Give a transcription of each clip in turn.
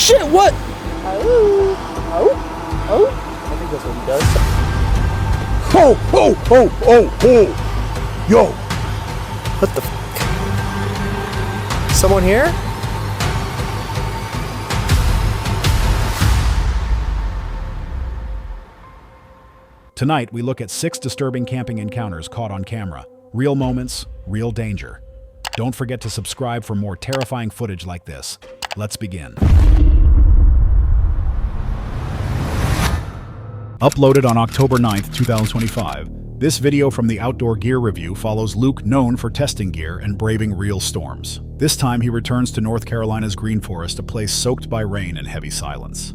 shit, what? Oh, oh, oh. I think that's what he does. Ho, ho, ho, ho, ho. Yo. What the Someone here? Tonight, we look at 6 disturbing camping encounters caught on camera. Real moments, real danger. Don't forget to subscribe for more terrifying footage like this. Let's begin. Uploaded on October 9th, 2025, this video from the Outdoor Gear Review follows Luke, known for testing gear and braving real storms. This time he returns to North Carolina's Green Forest, a place soaked by rain and heavy silence.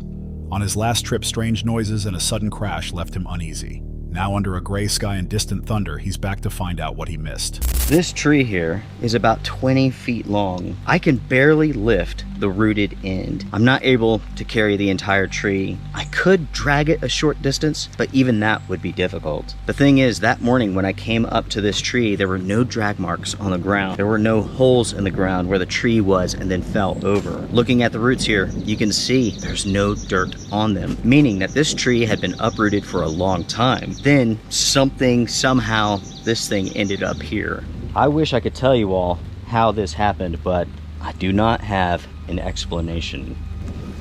On his last trip, strange noises and a sudden crash left him uneasy. Now under a gray sky and distant thunder, he's back to find out what he missed. This tree here is about 20 feet long. I can barely lift the rooted end. I'm not able to carry the entire tree. I could drag it a short distance, but even that would be difficult. The thing is, that morning when I came up to this tree, there were no drag marks on the ground. There were no holes in the ground where the tree was and then fell over. Looking at the roots here, you can see there's no dirt on them, meaning that this tree had been uprooted for a long time. Then somehow this thing ended up here. I wish I could tell you all how this happened, but I do not have an explanation.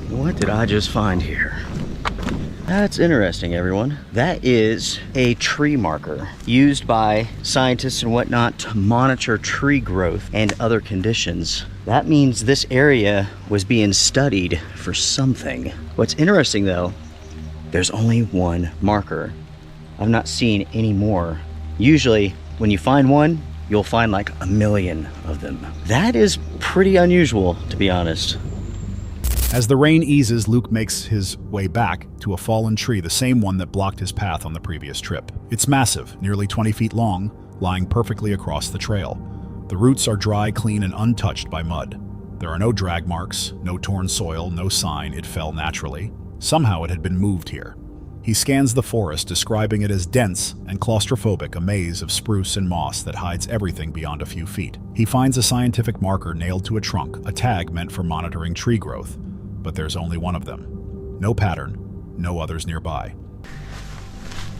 What did I just find here? That's interesting, everyone. That is a tree marker used by scientists and whatnot to monitor tree growth and other conditions. That means this area was being studied for something. What's interesting though, there's only one marker. I've not seen any more. Usually when you find one, you'll find like a million of them. That is pretty unusual, to be honest. As the rain eases, Luke makes his way back to a fallen tree, the same one that blocked his path on the previous trip. It's massive, nearly 20 feet long, lying perfectly across the trail. The roots are dry, clean, and untouched by mud. There are no drag marks, no torn soil, no sign it fell naturally. Somehow it had been moved here. He scans the forest, describing it as dense and claustrophobic, a maze of spruce and moss that hides everything beyond a few feet. He finds a scientific marker nailed to a trunk, a tag meant for monitoring tree growth. But there's only one of them. No pattern, no others nearby.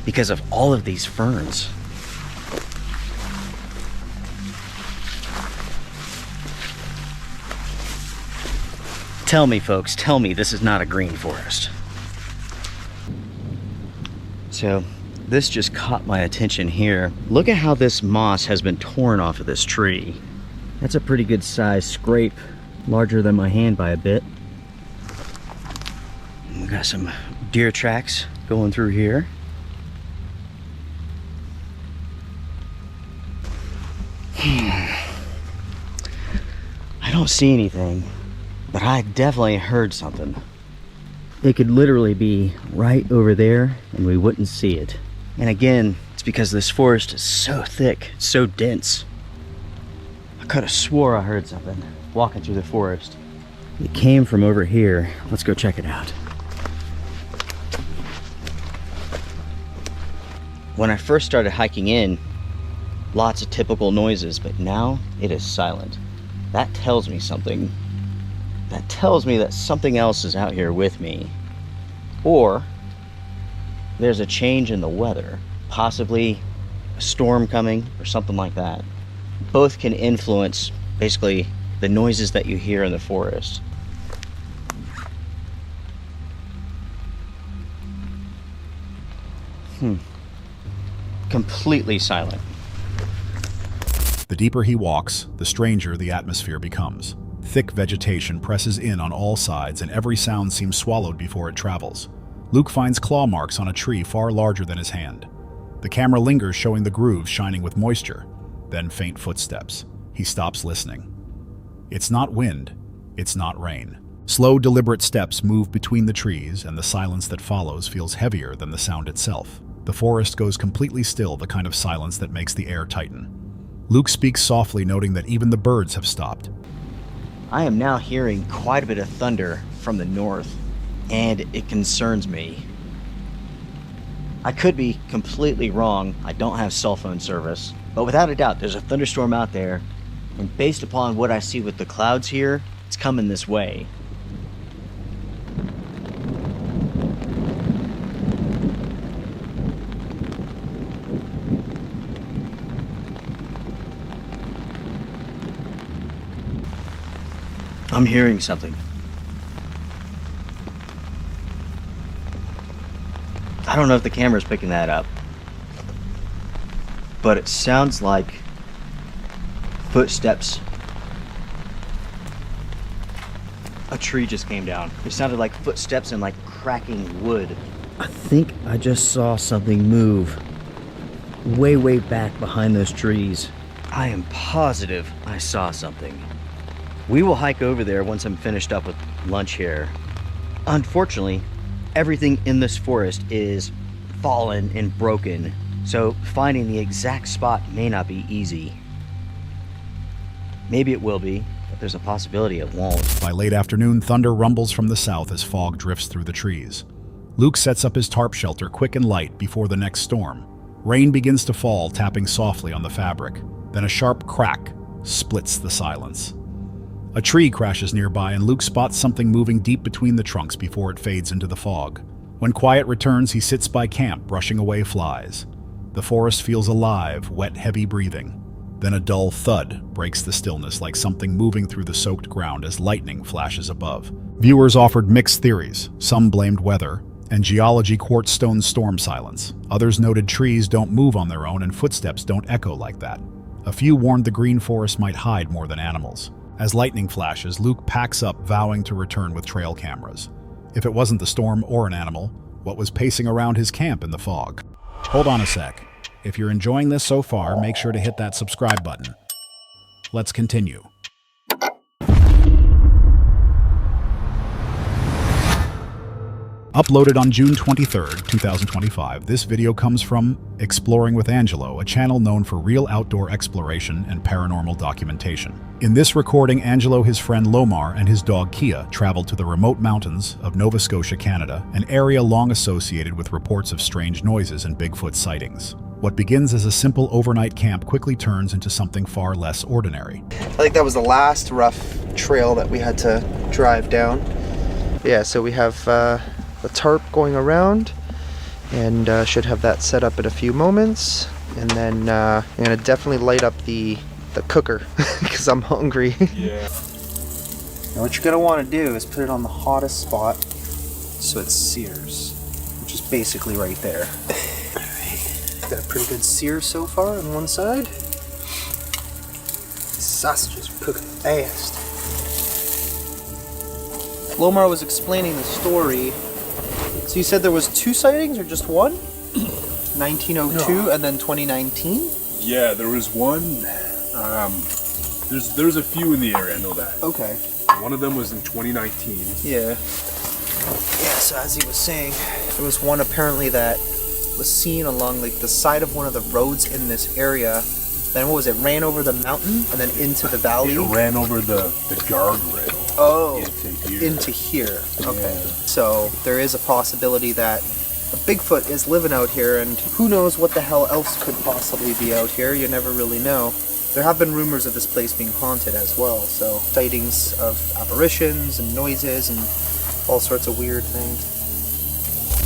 Because of all of these ferns. Tell me, folks, tell me this is not a green forest. So this just caught my attention here. Look at how this moss has been torn off of this tree. That's a pretty good size scrape, larger than my hand by a bit. We got some deer tracks going through here. I don't see anything, but I definitely heard something. It could literally be right over there and we wouldn't see it. And again, it's because this forest is so thick, so dense. I could have swore I heard something walking through the forest. It came from over here. Let's go check it out. When I first started hiking in, lots of typical noises, but now it is silent. That tells me something. That tells me that something else is out here with me. Or there's a change in the weather, possibly a storm coming or something like that. Both can influence basically the noises that you hear in the forest. Completely silent. The deeper he walks, the stranger the atmosphere becomes. Thick vegetation presses in on all sides and every sound seems swallowed before it travels. Luke finds claw marks on a tree far larger than his hand. The camera lingers, showing the grooves shining with moisture. Then faint footsteps. He stops listening. It's not wind. It's not rain. Slow, deliberate steps move between the trees, and the silence that follows feels heavier than the sound itself. The forest goes completely still, the kind of silence that makes the air tighten. Luke speaks softly, noting that even the birds have stopped. I am now hearing quite a bit of thunder from the north, and it concerns me. I could be completely wrong. I don't have cell phone service, but without a doubt, there's a thunderstorm out there, and based upon what I see with the clouds here, it's coming this way. I'm hearing something. I don't know if the camera's picking that up, but it sounds like footsteps. A tree just came down. It sounded like footsteps and like cracking wood. I think I just saw something move way back behind those trees. I am positive I saw something. We will hike over there once I'm finished up with lunch here. Unfortunately, everything in this forest is fallen and broken, so finding the exact spot may not be easy. Maybe it will be, but there's a possibility it won't. By late afternoon, thunder rumbles from the south as fog drifts through the trees. Luke sets up his tarp shelter quick and light before the next storm. Rain begins to fall, tapping softly on the fabric. Then a sharp crack splits the silence. A tree crashes nearby and Luke spots something moving deep between the trunks before it fades into the fog. When quiet returns, he sits by camp, brushing away flies. The forest feels alive, wet, heavy breathing. Then a dull thud breaks the stillness, like something moving through the soaked ground as lightning flashes above. Viewers offered mixed theories. Some blamed weather and geology, quartz stone storm silence. Others noted trees don't move on their own and footsteps don't echo like that. A few warned the green forest might hide more than animals. As lightning flashes, Luke packs up, vowing to return with trail cameras. If it wasn't the storm or an animal, what was pacing around his camp in the fog? Hold on a sec. If you're enjoying this so far, make sure to hit that subscribe button. Let's continue. Uploaded on June 23rd, 2025, this video comes from Exploring with Angelo, a channel known for real outdoor exploration and paranormal documentation. In this recording, Angelo, his friend Lomar, and his dog Kia traveled to the remote mountains of Nova Scotia, Canada, an area long associated with reports of strange noises and Bigfoot sightings. What begins as a simple overnight camp quickly turns into something far less ordinary. I think that was the last rough trail that we had to drive down. Yeah, so we have the tarp going around, and should have that set up in a few moments. And then I'm gonna definitely light up the cooker because I'm hungry. Yeah. Now what you're gonna want to do is put it on the hottest spot so it sears, which is basically right there. Got a pretty good sear so far on one side. These sausages are cooking fast. Lomar was explaining the story. So you said there was 2 sightings or just one? 1902 and then 2019? Yeah, there was one. There's a few in the area, I know that. Okay. One of them was in 2019. Yeah. Yeah, so as he was saying, there was one apparently that was seen along like the side of one of the roads in this area. Then what was it? Ran over the mountain and then into the valley? It ran over the guardrail. Oh, into here. Okay. Yeah. So there is a possibility that a Bigfoot is living out here, and who knows what the hell else could possibly be out here. You never really know. There have been rumors of this place being haunted as well, so sightings of apparitions and noises and all sorts of weird things.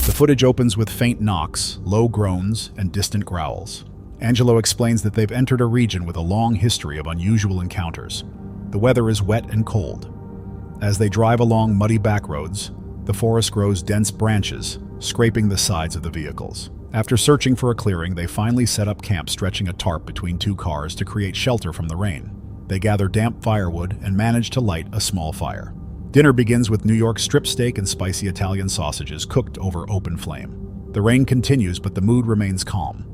The footage opens with faint knocks, low groans, and distant growls. Angelo explains that they've entered a region with a long history of unusual encounters. The weather is wet and cold. As they drive along muddy back roads, the forest grows dense branches, scraping the sides of the vehicles. After searching for a clearing, they finally set up camp, stretching a tarp between 2 cars to create shelter from the rain. They gather damp firewood and manage to light a small fire. Dinner begins with New York strip steak and spicy Italian sausages cooked over open flame. The rain continues, but the mood remains calm.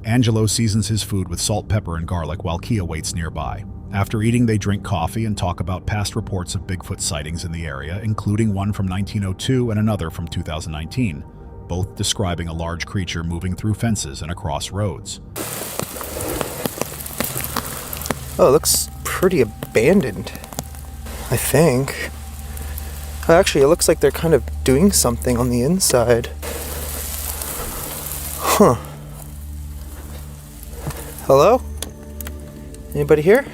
Angelo seasons his food with salt, pepper, and garlic while Kia waits nearby. After eating, they drink coffee and talk about past reports of Bigfoot sightings in the area, including one from 1902 and another from 2019, both describing a large creature moving through fences and across roads. Oh, it looks pretty abandoned, I think. Actually, it looks like they're kind of doing something on the inside. Huh. Hello? Anybody here?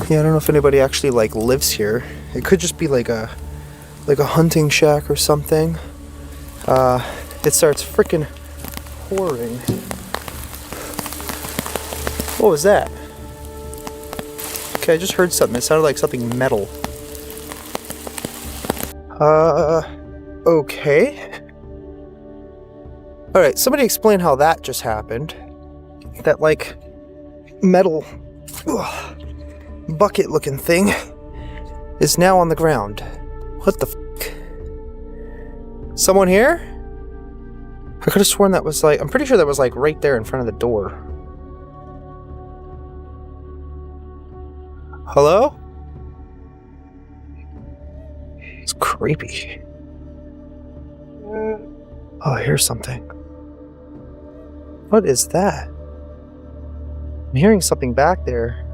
Yeah, I don't know if anybody actually like lives here. It could just be like a hunting shack or something. It starts freaking pouring. What was that? Okay, I just heard something. It sounded like something metal. Okay. Alright, somebody explain how that just happened. That, like, metal bucket looking thing is now on the ground. What the f***? Someone here? I could have sworn that was like, I'm pretty sure that was like right there in front of the door. Hello? It's creepy. Oh, I hear something. What is that? I'm hearing something back there.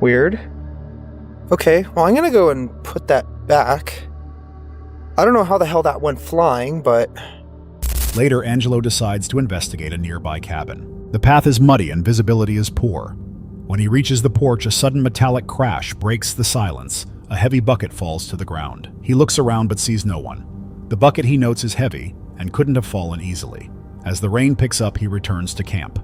Weird. Okay, well, I'm gonna go and put that back. I don't know how the hell that went flying, but... Later, Angelo decides to investigate a nearby cabin. The path is muddy and visibility is poor. When he reaches the porch, a sudden metallic crash breaks the silence. A heavy bucket falls to the ground. He looks around but sees no one. The bucket, he notes, is heavy and couldn't have fallen easily. As the rain picks up, he returns to camp.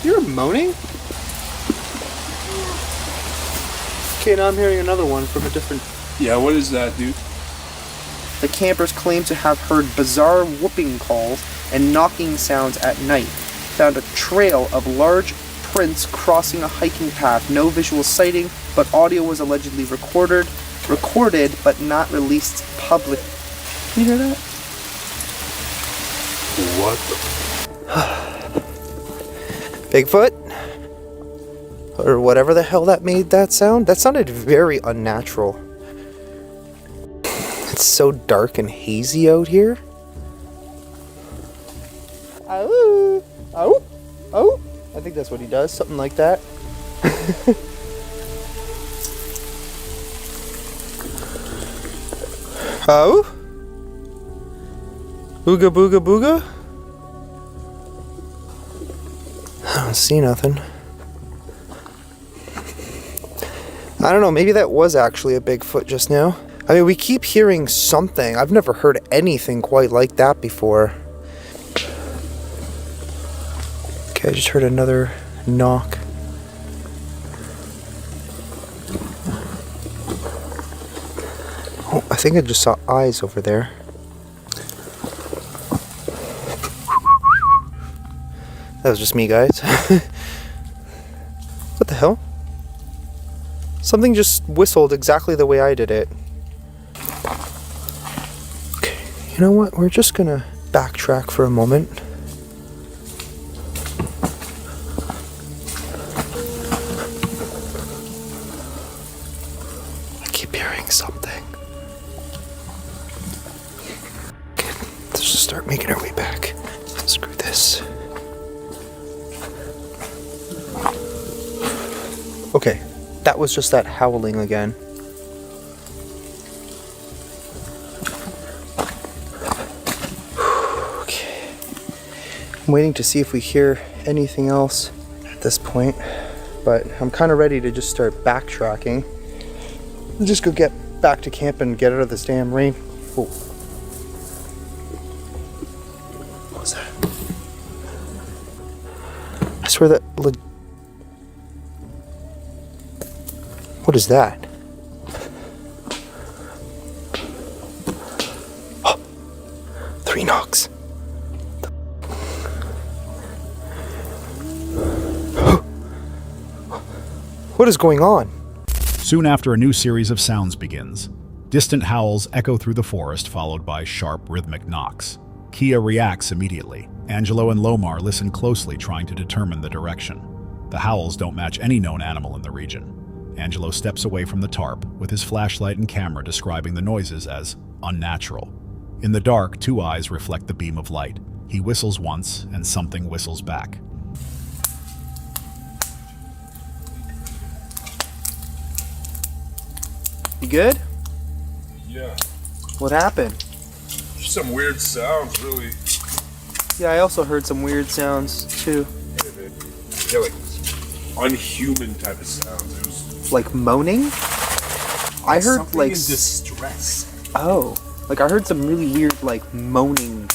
You're moaning? Okay, now I'm hearing another one from a different... Yeah, what is that, dude? The campers claim to have heard bizarre whooping calls and knocking sounds at night. Found a trail of large prints crossing a hiking path. No visual sighting, but audio was allegedly recorded but not released public. Can you hear that? What the... Bigfoot? Or whatever the hell that made that sound? That sounded very unnatural. It's so dark and hazy out here. Oh, oh, oh. I think that's what he does, something like that. Oh? Booga booga booga? I don't see nothing. I don't know, maybe that was actually a Bigfoot just now. I mean, we keep hearing something. I've never heard anything quite like that before. Okay, I just heard another knock. Oh, I think I just saw eyes over there. That was just me, guys. What the hell? Something just whistled exactly the way I did it. Okay, you know what? We're just gonna backtrack for a moment. I keep hearing something. Okay, let's just start making our way back. Screw this. Okay, that was just that howling again. Okay. I'm waiting to see if we hear anything else at this point, but I'm kind of ready to just start backtracking. Let's just go get back to camp and get out of this damn rain. Oh. What was that? I swear that... What is that? Oh, 3 knocks. What is going on? Soon after, a new series of sounds begins. Distant howls echo through the forest, followed by sharp, rhythmic knocks. Kia reacts immediately. Angelo and Lomar listen closely, trying to determine the direction. The howls don't match any known animal in the region. Angelo steps away from the tarp, with his flashlight and camera describing the noises as unnatural. In the dark, 2 eyes reflect the beam of light. He whistles once, and something whistles back. You good? Yeah. What happened? Just some weird sounds, really. Yeah, I also heard some weird sounds, too. Yeah, like unhuman type of sounds. It was Like moaning? I heard something like... in distress. Oh. Like I heard some really weird like moaning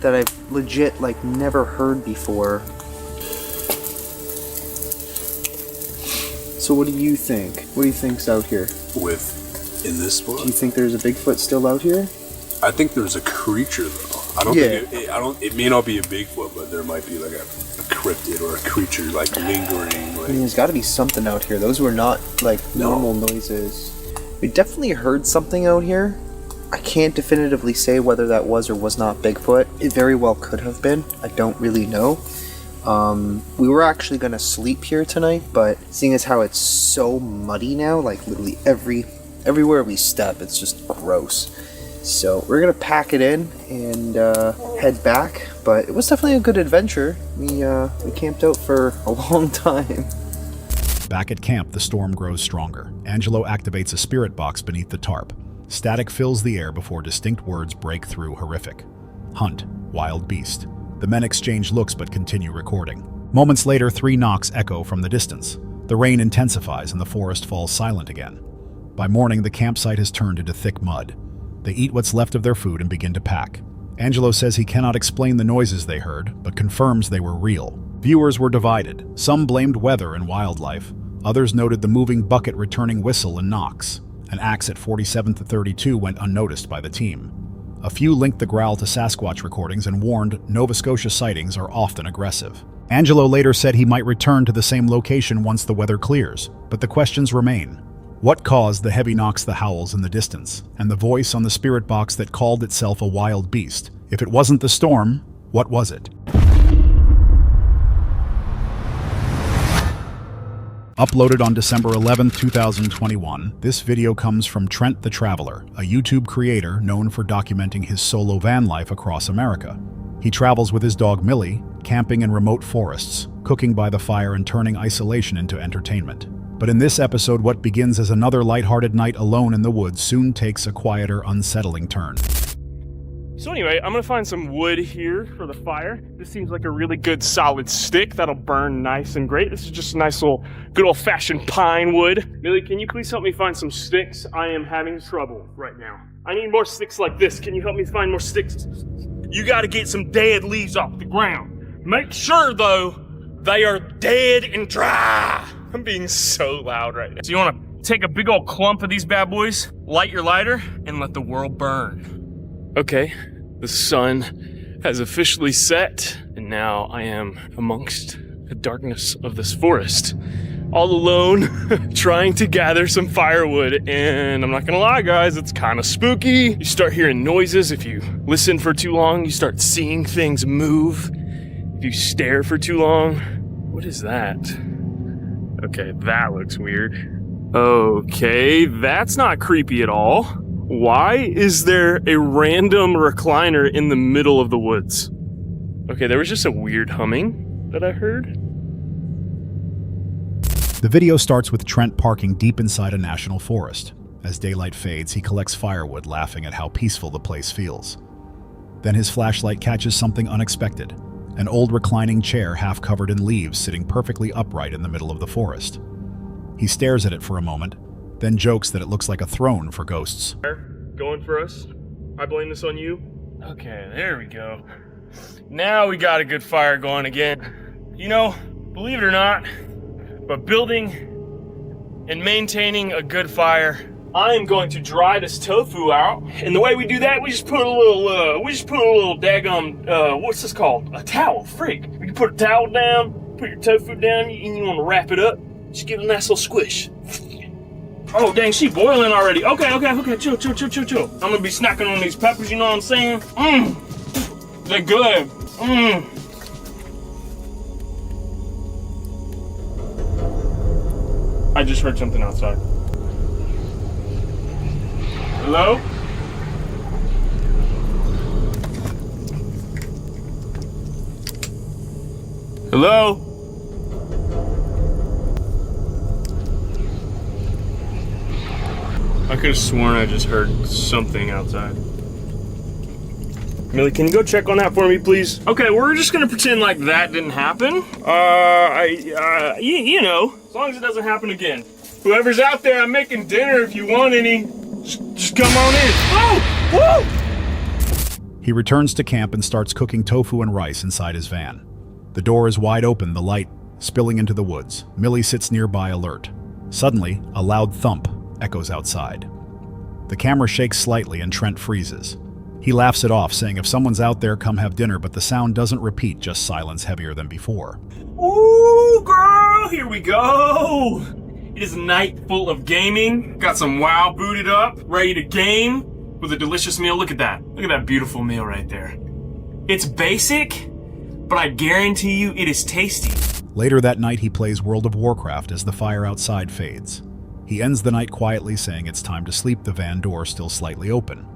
that I've legit, like, never heard before. So what do you think? What do you think's out here? In this Do you spot, think there's a Bigfoot still out here? I think there's a creature though. I don't think it may not be a Bigfoot, but there might be like a cryptid or a creature like lingering. Like, I mean, there's got to be something out here. Those were not, like, normal noises. We definitely heard something out here. I can't definitively say whether that was or was not Bigfoot. It very well could have been. I don't really know. We were actually going to sleep here tonight, but seeing as how it's so muddy now, like literally everywhere we step, it's just gross. So we're going to pack it in and head back, but it was definitely a good adventure. We camped out for a long time. Back at camp, the storm grows stronger. Angelo activates a spirit box beneath the tarp. Static fills the air before distinct words break through horrific. Hunt, wild beast. The men exchange looks but continue recording. Moments later, 3 knocks echo from the distance. The rain intensifies and the forest falls silent again. By morning, the campsite has turned into thick mud. They eat what's left of their food and begin to pack. Angelo says he cannot explain the noises they heard, but confirms they were real. Viewers were divided. Some blamed weather and wildlife. Others noted the moving bucket returning whistle and knocks. An axe at 47th to 32 went unnoticed by the team. A few linked the growl to Sasquatch recordings and warned Nova Scotia sightings are often aggressive. Angelo later said he might return to the same location once the weather clears, but the questions remain. What caused the heavy knocks, the howls in the distance, and the voice on the spirit box that called itself a wild beast? If it wasn't the storm, what was it? Uploaded on December 11, 2021, this video comes from Trent the Traveler, a YouTube creator known for documenting his solo van life across America. He travels with his dog Millie, camping in remote forests, cooking by the fire and turning isolation into entertainment. But in this episode, what begins as another lighthearted night alone in the woods soon takes a quieter, unsettling turn. So anyway, I'm gonna find some wood here for the fire. This seems like a really good solid stick that'll burn nice and great. This is just a nice little, good old-fashioned pine wood. Millie, can you please help me find some sticks? I am having trouble right now. I need more sticks like this. Can you help me find more sticks? You gotta get some dead leaves off the ground. Make sure, though, they are dead and dry. I'm being so loud right now. So you wanna take a big old clump of these bad boys, light your lighter, and let the world burn. Okay, the sun has officially set, and now I am amongst the darkness of this forest, all alone, trying to gather some firewood. And I'm not gonna lie, guys, it's kind of spooky. You start hearing noises. If you listen for too long, you start seeing things move. If you stare for too long, what is that? Okay, that looks weird. Okay, that's not creepy at all. Why is there a random recliner in the middle of the woods? Okay, there was just a weird humming that I heard. The video starts with Trent parking deep inside a national forest. As daylight fades, he collects firewood, laughing at how peaceful the place feels. Then his flashlight catches something unexpected. An old reclining chair half covered in leaves sitting perfectly upright in the middle of the forest. He stares at it for a moment, then jokes that it looks like a throne for ghosts. Going for us? I blame this on you? Okay, there we go. Now we got a good fire going again. You know, believe it or not, but building and maintaining a good fire, I am going to dry this tofu out. And the way we do that, we just put a little daggum, what's this called? A towel, freak. We can put a towel down, put your tofu down, and you want to wrap it up. Just give it a nice little squish. Oh, dang, she boiling already. Okay, chill. I'm gonna be snacking on these peppers, you know what I'm saying? They're good. I just heard something outside. Hello? Hello? I could have sworn I just heard something outside. Millie, can you go check on that for me, please? Okay, we're just gonna pretend like that didn't happen. You know, as long as it doesn't happen again. Whoever's out there, I'm making dinner if you want any. Just come on in. Oh! Woo! He returns to camp and starts cooking tofu and rice inside his van. The door is wide open, the light spilling into the woods. Millie sits nearby, alert. Suddenly, a loud thump echoes outside. The camera shakes slightly and Trent freezes. He laughs it off, saying if someone's out there, come have dinner, but the sound doesn't repeat, just silence heavier than before. Ooh, girl, here we go. It is a night full of gaming. Got some WoW booted up, ready to game with a delicious meal. Look at that. Look at that beautiful meal right there. It's basic, but I guarantee you it is tasty. Later that night, he plays World of Warcraft as the fire outside fades. He ends the night quietly, saying it's time to sleep, the van door still slightly open.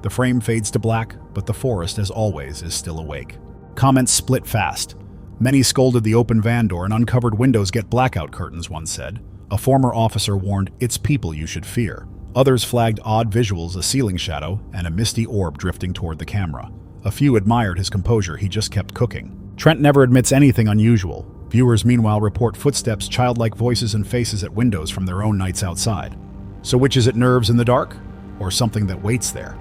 The frame fades to black, but the forest, as always, is still awake. Comments split fast. Many scolded the open van door, and uncovered windows get blackout curtains, one said. A former officer warned, it's people you should fear. Others flagged odd visuals, a ceiling shadow, and a misty orb drifting toward the camera. A few admired his composure, he just kept cooking. Trent never admits anything unusual. Viewers, meanwhile, report footsteps, childlike voices, and faces at windows from their own nights outside. So which is it, nerves in the dark, or something that waits there?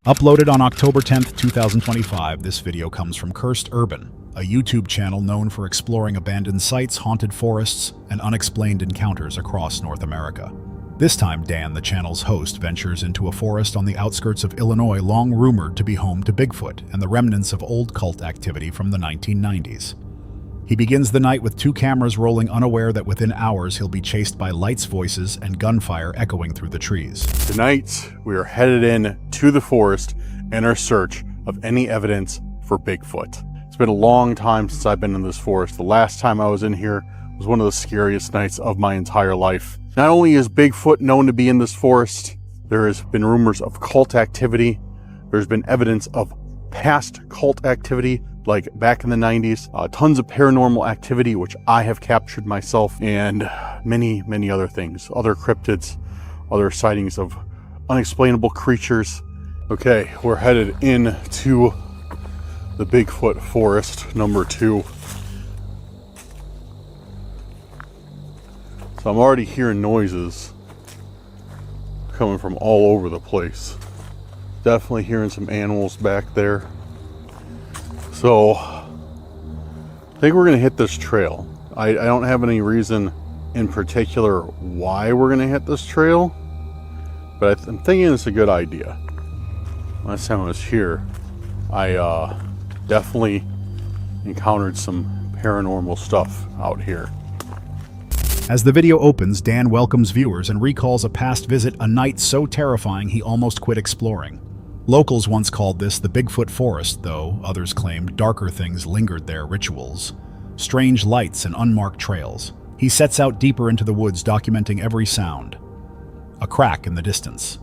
Uploaded on October 10th, 2025, this video comes from Cursed Urban, a YouTube channel known for exploring abandoned sites, haunted forests, and unexplained encounters across North America. This time, Dan, the channel's host, ventures into a forest on the outskirts of Illinois long rumored to be home to Bigfoot and the remnants of old cult activity from the 1990s. He begins the night with 2 cameras rolling, unaware that within hours he'll be chased by lights, voices, and gunfire echoing through the trees. Tonight, we are headed in to the forest in our search of any evidence for Bigfoot. It's been a long time since I've been in this forest. The last time I was in here was one of the scariest nights of my entire life. Not only is Bigfoot known to be in this forest, there has been rumors of cult activity. There's been evidence of past cult activity, like back in the 90s. Tons of paranormal activity, which I have captured myself, and many, many other things. Other cryptids, other sightings of unexplainable creatures. Okay, we're headed into the Bigfoot forest, number 2. So I'm already hearing noises coming from all over the place. Definitely hearing some animals back there. So I think we're gonna hit this trail. I don't have any reason in particular why we're gonna hit this trail, but I'm thinking it's a good idea. Last time I was here, I definitely encountered some paranormal stuff out here. As the video opens, Dan welcomes viewers and recalls a past visit, a night so terrifying he almost quit exploring. Locals once called this the Bigfoot Forest, though others claimed darker things lingered there, rituals, strange lights, and unmarked trails. He sets out deeper into the woods, documenting every sound. A crack in the distance,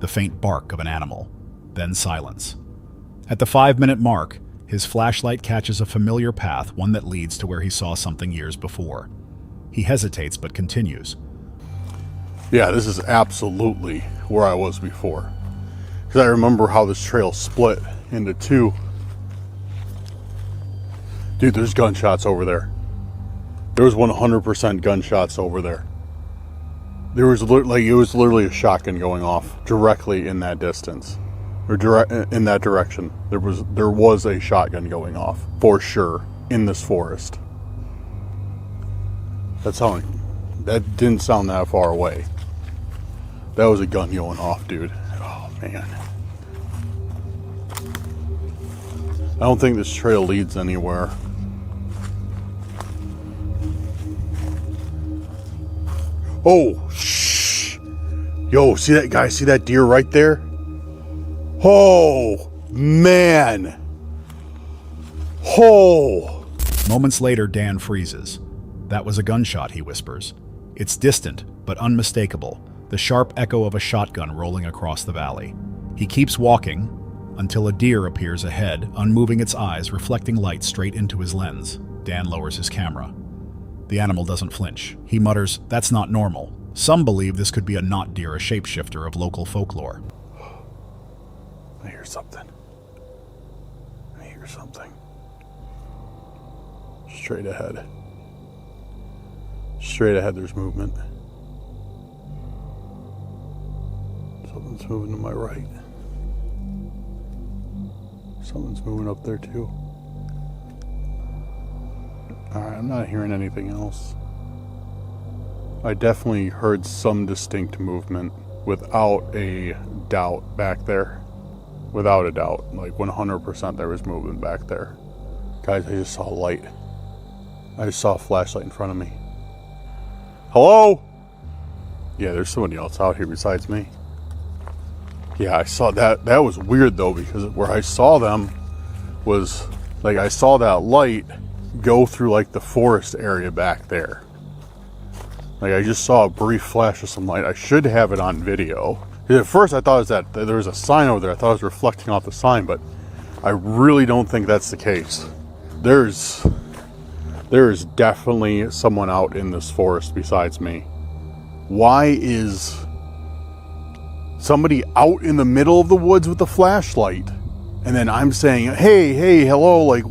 the faint bark of an animal, then silence. At the 5-minute mark, his flashlight catches a familiar path, one that leads to where he saw something years before. He hesitates but continues. Yeah, this is absolutely where I was before. Because I remember how this trail split into 2. Dude, there's gunshots over there. There was 100% gunshots over there. It was literally a shotgun going off directly in that distance. Or in that direction. There was a shotgun going off for sure in this forest. That didn't sound that far away. That was a gun going off, dude. Oh man. I don't think this trail leads anywhere. Oh, shh. Yo, see that guy? See that deer right there? Oh, man. Oh. Moments later, Dan freezes. That was a gunshot, he whispers. It's distant, but unmistakable, the sharp echo of a shotgun rolling across the valley. He keeps walking until a deer appears ahead, unmoving its eyes, reflecting light straight into his lens. Dan lowers his camera. The animal doesn't flinch. He mutters, "That's not normal." Some believe this could be a not deer, a shapeshifter of local folklore. I hear something. I hear something. Straight ahead. Straight ahead, there's movement. Something's moving to my right. Something's moving up there too. Alright, I'm not hearing anything else. I definitely heard some distinct movement without a doubt back there. Without a doubt. Like 100% there was movement back there. Guys, I just saw a light. I just saw a flashlight in front of me. Hello? Yeah, there's somebody else out here besides me. Yeah, I saw that. That was weird though, because where I saw them was like I saw that light go through like the forest area back there. Like I just saw a brief flash of some light. I should have it on video. At first I thought it was that there was a sign over there. I thought it was reflecting off the sign, but I really don't think that's the case. There is definitely someone out in this forest besides me. Why is somebody out in the middle of the woods with a flashlight? And then I'm saying, hey, hello, like,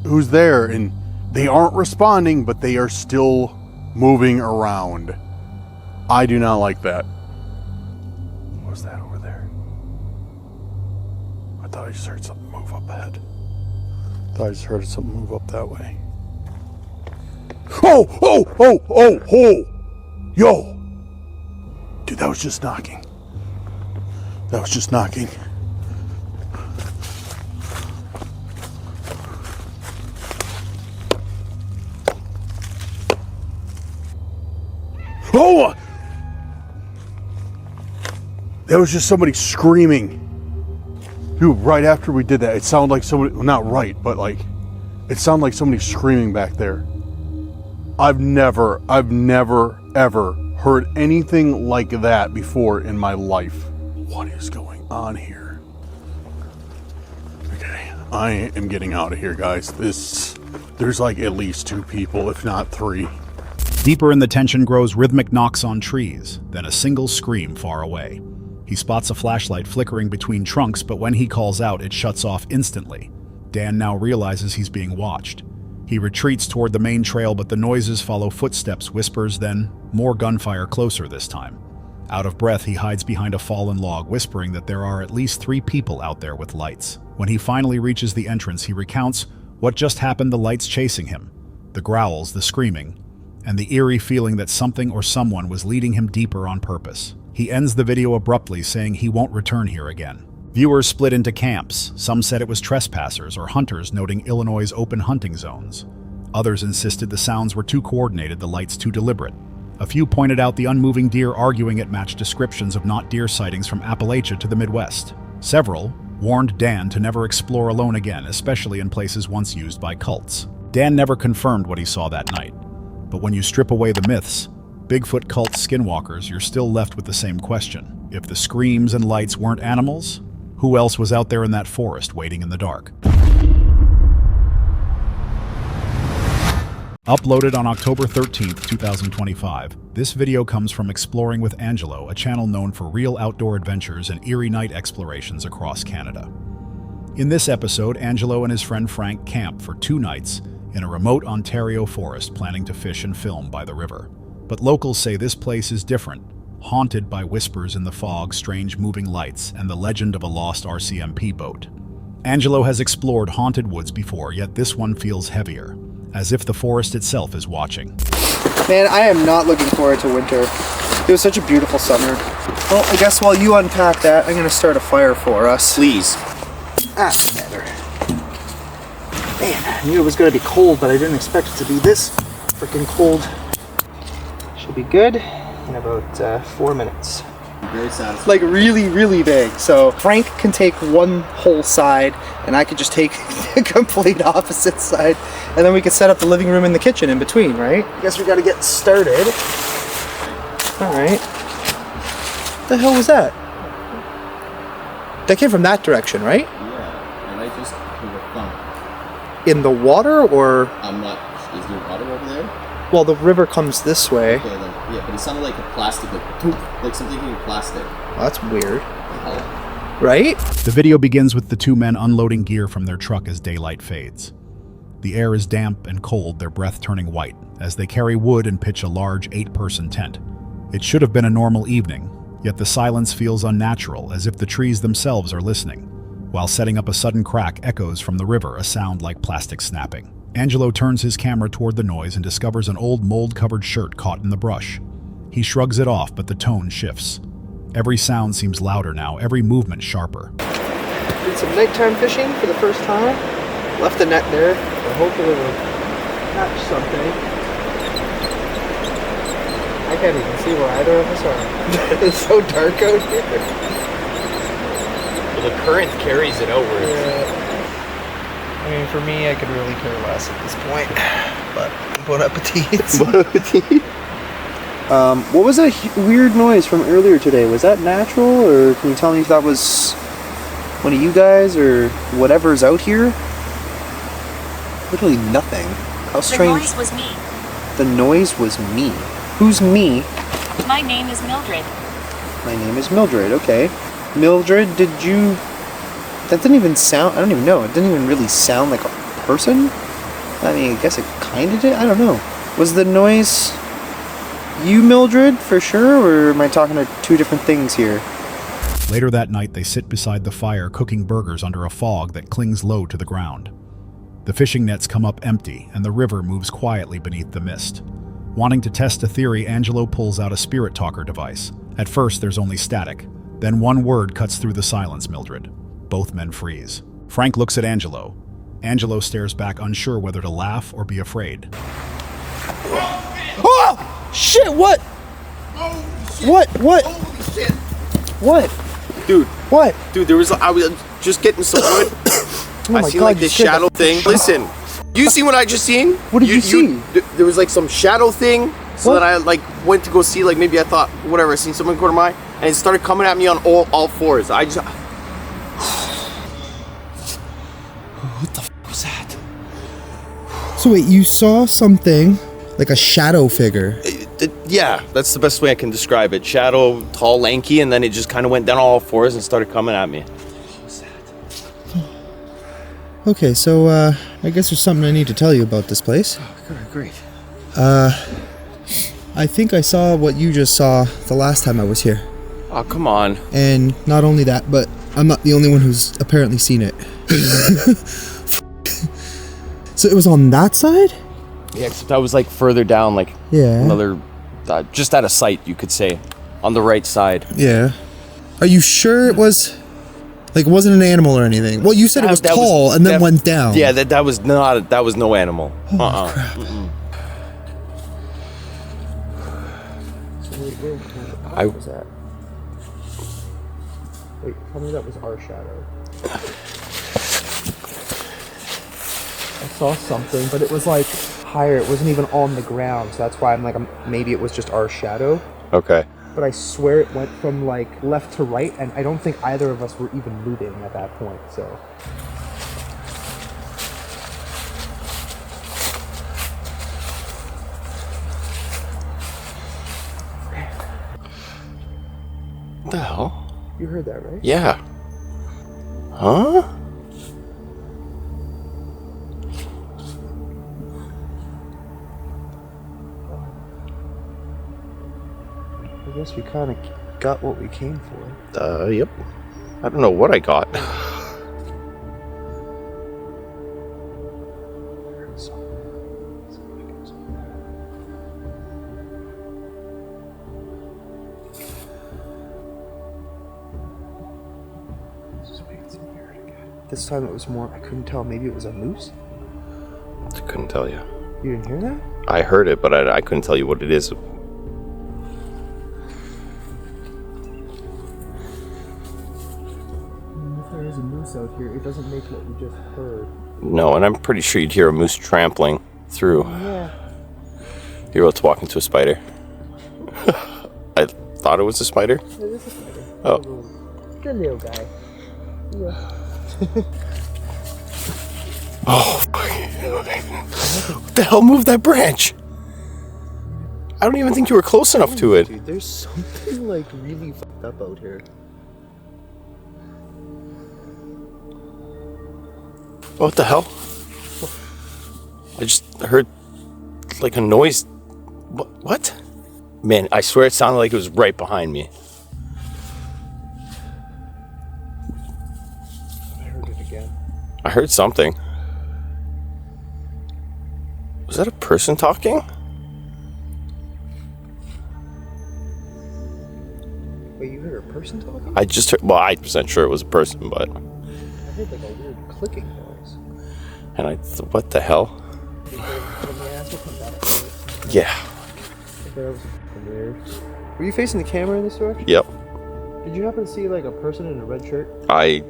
who's there? And they aren't responding, but they are still moving around. I do not like that. What was that over there? I thought I just heard something move up ahead. I thought I just heard something move up that way. Oh! Yo! Dude, that was just knocking. That was just knocking. Oh! That was just somebody screaming. Dude, right after we did that, it sounded like somebody, well, not right, but like, it sounded like somebody screaming back there. I've never, ever heard anything like that before in my life. What is going on here? Okay, I am getting out of here, guys. There's like at least 2 people, if not 3. Deeper in the tension grows rhythmic knocks on trees, then a single scream far away. He spots a flashlight flickering between trunks, but when he calls out, it shuts off instantly. Dan now realizes he's being watched. He retreats toward the main trail, but the noises follow footsteps, whispers, then more gunfire closer this time. Out of breath, he hides behind a fallen log, whispering that there are at least 3 people out there with lights. When he finally reaches the entrance, he recounts what just happened, the lights chasing him, the growls, the screaming, and the eerie feeling that something or someone was leading him deeper on purpose. He ends the video abruptly, saying he won't return here again. Viewers split into camps. Some said it was trespassers or hunters noting Illinois' open hunting zones. Others insisted the sounds were too coordinated, the lights too deliberate. A few pointed out the unmoving deer, arguing it matched descriptions of not deer sightings from Appalachia to the Midwest. Several warned Dan to never explore alone again, especially in places once used by cults. Dan never confirmed what he saw that night. But when you strip away the myths, Bigfoot cult skinwalkers, you're still left with the same question. If the screams and lights weren't animals, who else was out there in that forest waiting in the dark? Uploaded on October 13th, 2025, this video comes from Exploring with Angelo, a channel known for real outdoor adventures and eerie night explorations across Canada. In this episode, Angelo and his friend Frank camp for 2 nights in a remote Ontario forest, planning to fish and film by the river. But locals say this place is different, haunted by whispers in the fog, strange moving lights, and the legend of a lost RCMP boat. Angelo has explored haunted woods before, yet this one feels heavier, as if the forest itself is watching. Man, I am not looking forward to winter. It was such a beautiful summer. Well, I guess while you unpack that, I'm going to start a fire for us. Please. That's better. Man, I knew it was going to be cold, but I didn't expect it to be this freaking cold. Should be good in about 4 minutes. Very satisfying. Like really, really big. So Frank can take one whole side, and I could just take the complete opposite side, and then we could set up the living room and the kitchen in between, right? I guess we got to get started. All right. What the hell was that? That came from that direction, right? Yeah, and I just heard a thump. In the water, or? I'm not. Is there water over there? Well, the river comes this way. Okay, then, yeah, but it sounded like a plastic, like something in plastic. Well, that's weird. Oh. Right? The video begins with the 2 men unloading gear from their truck as daylight fades. The air is damp and cold, their breath turning white, as they carry wood and pitch a large 8-person tent. It should have been a normal evening, Yet the silence feels unnatural, as if the trees themselves are listening. While setting up a sudden crack echoes from the river, a sound like plastic snapping. Angelo turns his camera toward the noise and discovers an old mold-covered shirt caught in the brush. He shrugs it off, but the tone shifts. Every sound seems louder now, every movement sharper. Did some nighttime fishing for the first time. Left the net there. I hope it will catch something. I can't even see where either of us are. It's so dark out here. Well, the current carries it outward. Yeah. I mean, for me, I could really care less at this point. But bon appetit. Bon appetit. What was that weird noise from earlier today? Was that natural, or can you tell me if that was one of you guys or whatever's out here? Literally nothing. How strange. The noise was me. The noise was me. Who's me? My name is Mildred. My name is Mildred, okay. Mildred, did you... That didn't even sound... I don't even know. It didn't even really sound like a person? I mean, I guess it kind of did. I don't know. Was the noise... you, Mildred, for sure? Or am I talking to two different things here? Later that night, they sit beside the fire cooking burgers under a fog that clings low to the ground. The fishing nets come up empty, and the river moves quietly beneath the mist. Wanting to test a theory, Angelo pulls out a spirit talker device. At first, there's only static. Then one word cuts through the silence, Mildred. Both men freeze. Frank looks at Angelo. Angelo stares back, unsure whether to laugh or be afraid. Oh! Shit, what? What? Holy shit! What? Dude. What? Dude, I was just getting some wood. Oh I my seen God, like you this scared shadow the- thing. Listen, you see what I just seen? What did you see? There was like some shadow thing. So What? then I like went to go see, like maybe I thought, whatever, I seen someone go to mine, and it started coming at me on all fours. I just... What the f*** was that? So wait, you saw something like a shadow figure? Yeah, that's the best way I can describe it. Shadow, tall, lanky, and then it just kind of went down all fours and started coming at me. Okay, so I guess there's something I need to tell you about this place. Oh, great. I think I saw what you just saw the last time I was here. Oh, come on. And not only that, but I'm not the only one who's apparently seen it. So it was on that side? Yeah, except I was like further down, like another, just out of sight, you could say, on the right side. Yeah. Are you sure it was... Like, it wasn't an animal or anything? Well, you said it was tall and then went down. Yeah, that was no animal. Holy crap. I was that? Wait, tell me that was our shadow. I saw something, but it was like higher. It wasn't even on the ground, so that's why I'm like, maybe it was just our shadow. Okay. But I swear it went from like left to right, and I don't think either of us were even moving at that point, so. What the hell? You heard that, right? Yeah. Huh? I guess we kind of got what we came for. Yep. I don't know what I got. This time it was more, I couldn't tell, maybe it was a moose? I couldn't tell you. You didn't hear that? I heard it, but I couldn't tell you what it is. If there is a moose out here, it doesn't make what we just heard. No, and I'm pretty sure you'd hear a moose trampling through. Yeah. Here, let's walk into a spider. I thought it was a spider. It is a spider. Oh. Good little guy. Yeah. Oh, what the hell moved that branch? I don't even think you were close enough to it. Dude, there's something like really fucked up out here. What the hell? I just heard like a noise. What? Man, I swear it sounded like it was right behind me. again. I heard something. Was that a person talking? Wait, you heard a person talking? I just heard, well, I'm percent sure it was a person, but. I heard like a weird clicking noise. And what the hell? Yeah. Weird. Were you facing the camera in this direction? Yep. Did you happen to see like a person in a red shirt? I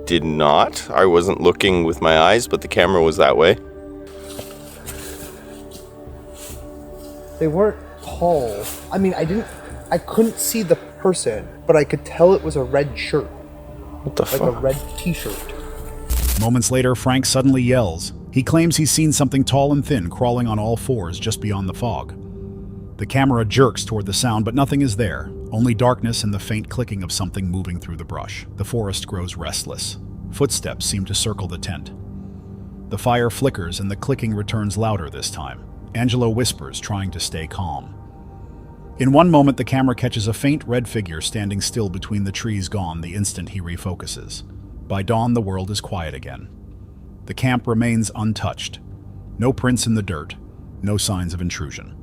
did not. I wasn't looking with my eyes, but the camera was that way. They weren't tall. I mean, I couldn't see the person, but I could tell it was a red shirt. What the like fuck? a red t-shirt. Moments later, Frank suddenly yells. He claims he's seen something tall and thin crawling on all fours just beyond the fog. The camera jerks toward the sound, but nothing is there. Only darkness and the faint clicking of something moving through the brush. The forest grows restless. Footsteps seem to circle the tent. The fire flickers and the clicking returns louder this time. Angelo whispers, trying to stay calm. In one moment, the camera catches a faint red figure standing still between the trees gone the instant he refocuses. By dawn, the world is quiet again. The camp remains untouched. No prints in the dirt, no signs of intrusion.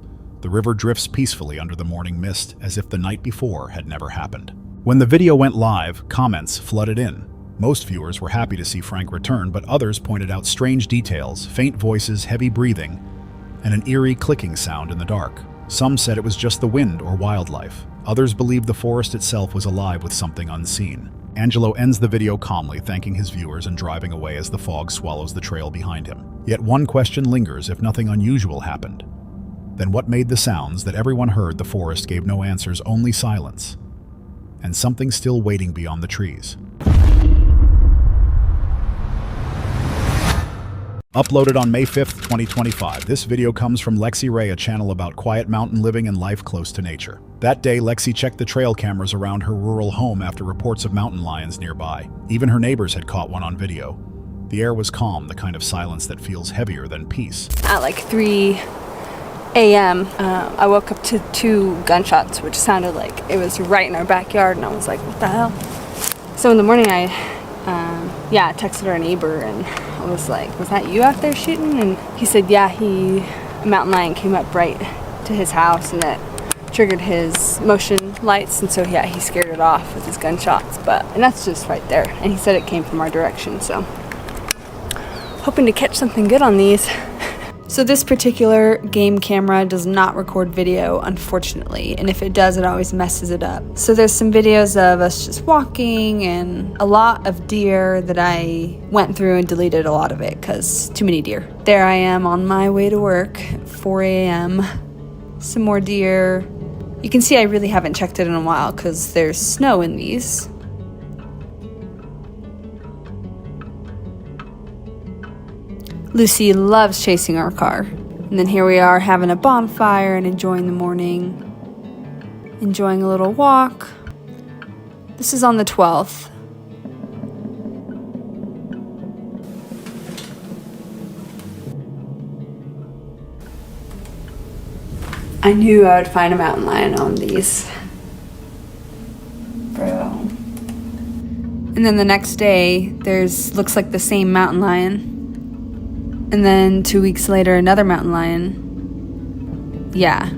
The river drifts peacefully under the morning mist as if the night before had never happened. When the video went live, comments flooded in. Most viewers were happy to see Frank return, but others pointed out strange details, faint voices, heavy breathing, and an eerie clicking sound in the dark. Some said it was just the wind or wildlife. Others believed the forest itself was alive with something unseen. Angelo ends the video calmly, thanking his viewers and driving away as the fog swallows the trail behind him. Yet one question lingers: if nothing unusual happened, then what made the sounds that everyone heard? The forest gave no answers, only silence, and something still waiting beyond the trees. Uploaded on May 5th, 2025. This video comes from Lexi Ray, a channel about quiet mountain living and life close to nature. That day, Lexi checked the trail cameras around her rural home after reports of mountain lions nearby. Even her neighbors had caught one on video. The air was calm, the kind of silence that feels heavier than peace. At like 3 a.m., I woke up to 2 gunshots, which sounded like it was right in our backyard, and I was like, what the hell? So in the morning, I texted our neighbor, and I was like, was that you out there shooting? And he said, yeah, a mountain lion came up right to his house, and that triggered his motion lights, and so yeah, he scared it off with his gunshots. And that's just right there, and he said it came from our direction, so hoping to catch something good on these. So this particular game camera does not record video, unfortunately, and if it does, it always messes it up. So there's some videos of us just walking and a lot of deer that I went through and deleted a lot of it because too many deer. There I am on my way to work at 4 a.m. Some more deer. You can see I really haven't checked it in a while because there's snow in these. Lucy loves chasing our car. And then here we are having a bonfire and enjoying the morning. Enjoying a little walk. This is on the 12th. I knew I would find a mountain lion on these. Bro. And then the next day, looks like the same mountain lion. And then 2 weeks later, another mountain lion. Yeah.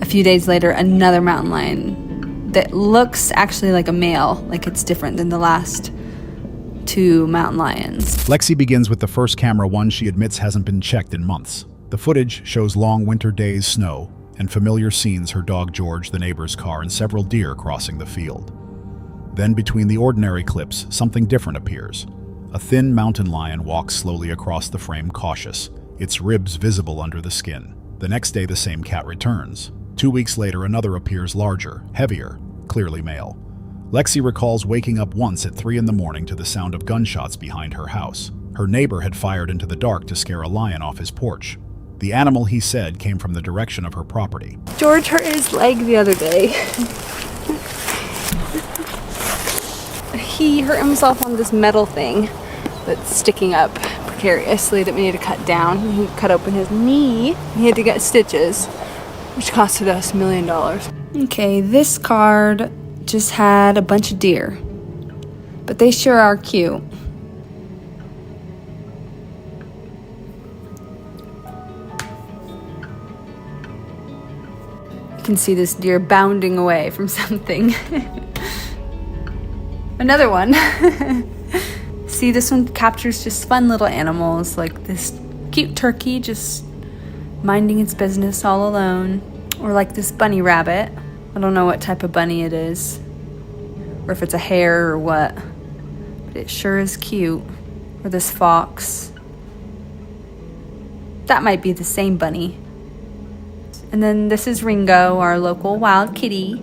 A few days later, another mountain lion that looks actually like a male, like it's different than the last 2 mountain lions. Lexi begins with the first camera, one she admits hasn't been checked in months. The footage shows long winter days, snow, and familiar scenes: her dog George, the neighbor's car, and several deer crossing the field. Then, between the ordinary clips, something different appears. A thin mountain lion walks slowly across the frame, cautious, its ribs visible under the skin. The next day, the same cat returns. 2 weeks later, another appears, larger, heavier, clearly male. Lexi recalls waking up once at 3 in the morning to the sound of gunshots behind her house. Her neighbor had fired into the dark to scare a lion off his porch. The animal, he said, came from the direction of her property. George hurt his leg the other day. He hurt himself on this metal thing that's sticking up precariously that we need to cut down. He cut open his knee. He had to get stitches, which costed us $1 million. Okay, this card just had a bunch of deer, but they sure are cute. can see this deer bounding away from something. Another one. See, this one captures just fun little animals, like this cute turkey just minding its business all alone. Or like this bunny rabbit. I don't know what type of bunny it is, or if it's a hare or what, but it sure is cute. Or this fox. That might be the same bunny. And then this is Ringo, our local wild kitty.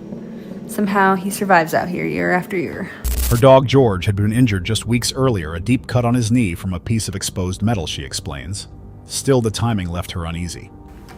Somehow he survives out here year after year. Her dog George had been injured just weeks earlier, a deep cut on his knee from a piece of exposed metal, she explains. Still, the timing left her uneasy.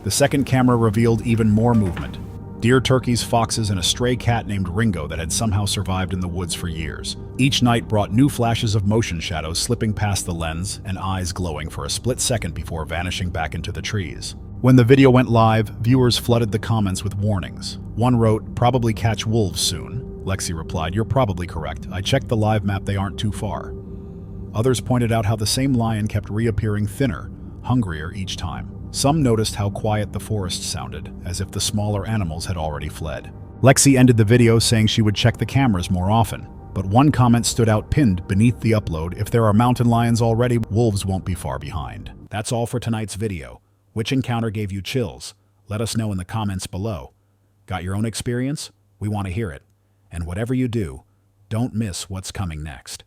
The second camera revealed even more movement. Deer, turkeys, foxes, and a stray cat named Ringo that had somehow survived in the woods for years. Each night brought new flashes of motion shadows slipping past the lens and eyes glowing for a split second before vanishing back into the trees. When the video went live, viewers flooded the comments with warnings. One wrote, "Probably catch wolves soon." Lexi replied, "You're probably correct. I checked the live map, they aren't too far." Others pointed out how the same lion kept reappearing thinner, hungrier each time. Some noticed how quiet the forest sounded, as if the smaller animals had already fled. Lexi ended the video saying she would check the cameras more often, but one comment stood out pinned beneath the upload: "If there are mountain lions already, wolves won't be far behind." That's all for tonight's video. Which encounter gave you chills? Let us know in the comments below. Got your own experience? We want to hear it. And whatever you do, don't miss what's coming next.